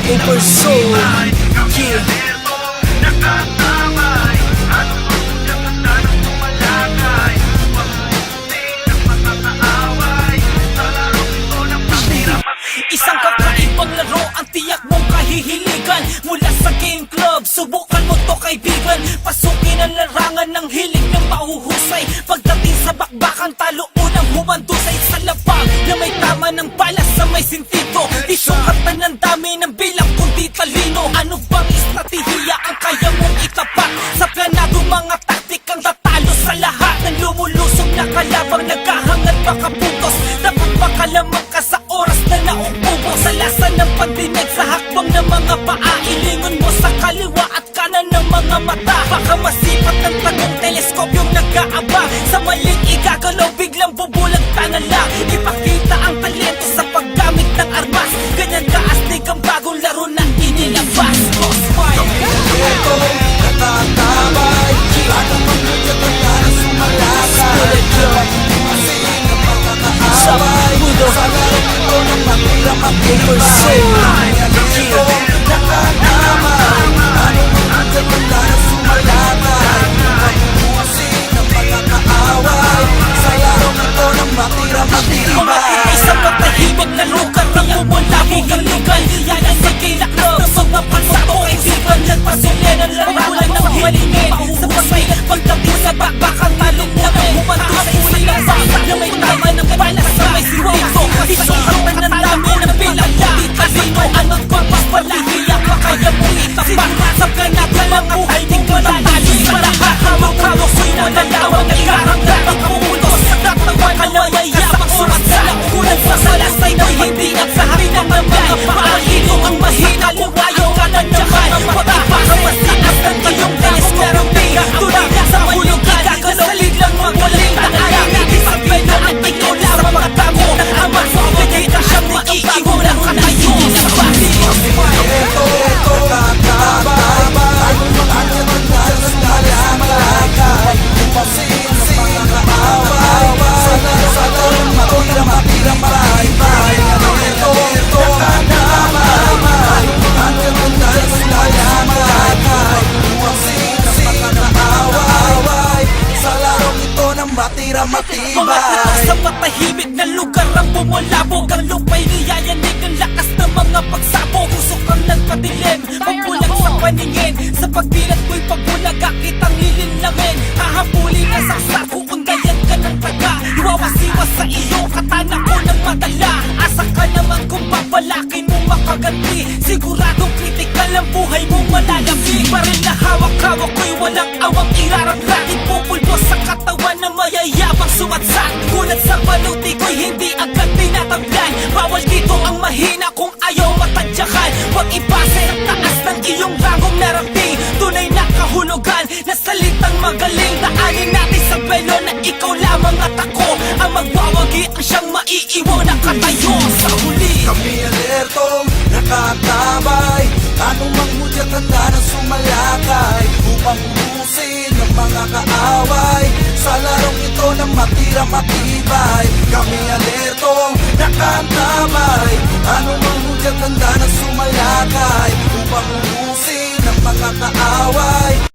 Over soul, yeah. Isang kakaibang laro ang tiyak mong kahihiligan. Mula sa game club, subukan mo to kaibigan. Pasukin ang larangan ng hilig ng mahuhusay. Pagdating sa bakbakan, talo unang humandusay sa labang na may tama ng balas sa may sintido. Di sukatan ng dami ng bilang kundi talino. Ano bang estratehiya ang kaya mong itapat? Sa planado mga taktik ang tatalo sa lahat ng lumulusog na kalabang nagkahangat makaputos. Dapat makalamang ka sa oras na nauubo sa lasa ng pandinig sa hakbang ng mga paa. Ilingon mo sa kaliwa at kanan ng mga mata. Baka masipat ng tagong teleskopyong nag-aaba. Sa maling igagalaw biglang bubulag tanan lang. Ipakita ang talento sa paggamit ng armas. Ganyan kaastig ang bagong laro na inilabas. Crossfire Ito, natatabay. Ano mang nagtatanda na sumalakay. Kasi kapag nakaaway sa laro ito ng matira Over soul, Ito, nakatamay. Ano mang nagtatanda na sumalakay. Kasi kapag nakaaway sa laro ito ng matira matibay. Isang matahimik na lugar na bumulabog ang lugar. Yan ang nagkilak na mga pansabong isipan. Nagpasulen ang larangan ng hilingin. Sa pasay, pagdating sa bakbakang talong na may humandusay sa labang na may tama ng balas sa may sinito. Isukatan ng dami ng bilang kundi talino. Ano't pagpapalahiyak pa kaya mong itapak. Sa planata ng buhay mong matatali. Hawak-hawak ko'y manalawang nagkaranggat ang kapulos. Natawa ka na mayabang sumasala. Kulang sa salasay mo'y hindi at sa hari ng mga paahino. Ang mahina lumayo ka na naman. Pagpapakamasaas ng iyong teleskopy. Tuloy na sa hulog ikakalalig lang magaling daan. Isipin na at ikaw lamang magtamo. Ang masakit ka siyang maiiwan ang kanayo sa bati. Ito, nakatabay. Ano mang nagtatanda na sumalakay. Upasin sa mga kaaway. Sa laro matira matira marahibay. Ito, nakatamay. Ano mang nagtatanda na sumalakay. Upasin sa mga kaaway. Sa laro ito ng matira matibay. Mga tao sa matahimik na lugar ang bumulabog. Ang lupa'y niyayanig ang lakas ng mga pagsabog. Usok ang nagpadilim, pagbulag sa paningin. Sa pagdilat ko'y pagbulaga kitang lilinangin. Hahabulin ang saksako kung gayan ka ng taga. Iwawasiwas sa iyong katana ko ng madala. Asa ka naman kung papalakin mo makaganti. Siguradong kritikal ang buhay mong malalabi. Baril na hawak-hawak ko'y walang awang iraraglatin. Pupulbos sa katawan na mayayabang sumatsak. Gulat sa baluti ko'y hindi agad tinatablan. Bawal dito ang mahina kung ayaw matadyakan. Huwag ipase ang taas ng iyong rangong narating. Tunay na kahulugan na salitang magaling. Daanin natin sa belo na ikaw lamang at ako ang magwawagi ang siyang maiiwan na katayo sa huli. Kami alertong nakatabay. Anong mang hudyat handa na sumalakay upang ubusin ng mga kaaway. Sa larong ito ng matira matibay. Kami alertong nakatabay. Anong mang hudyat handa na sumalakay upang ubusin ng mga kaaway.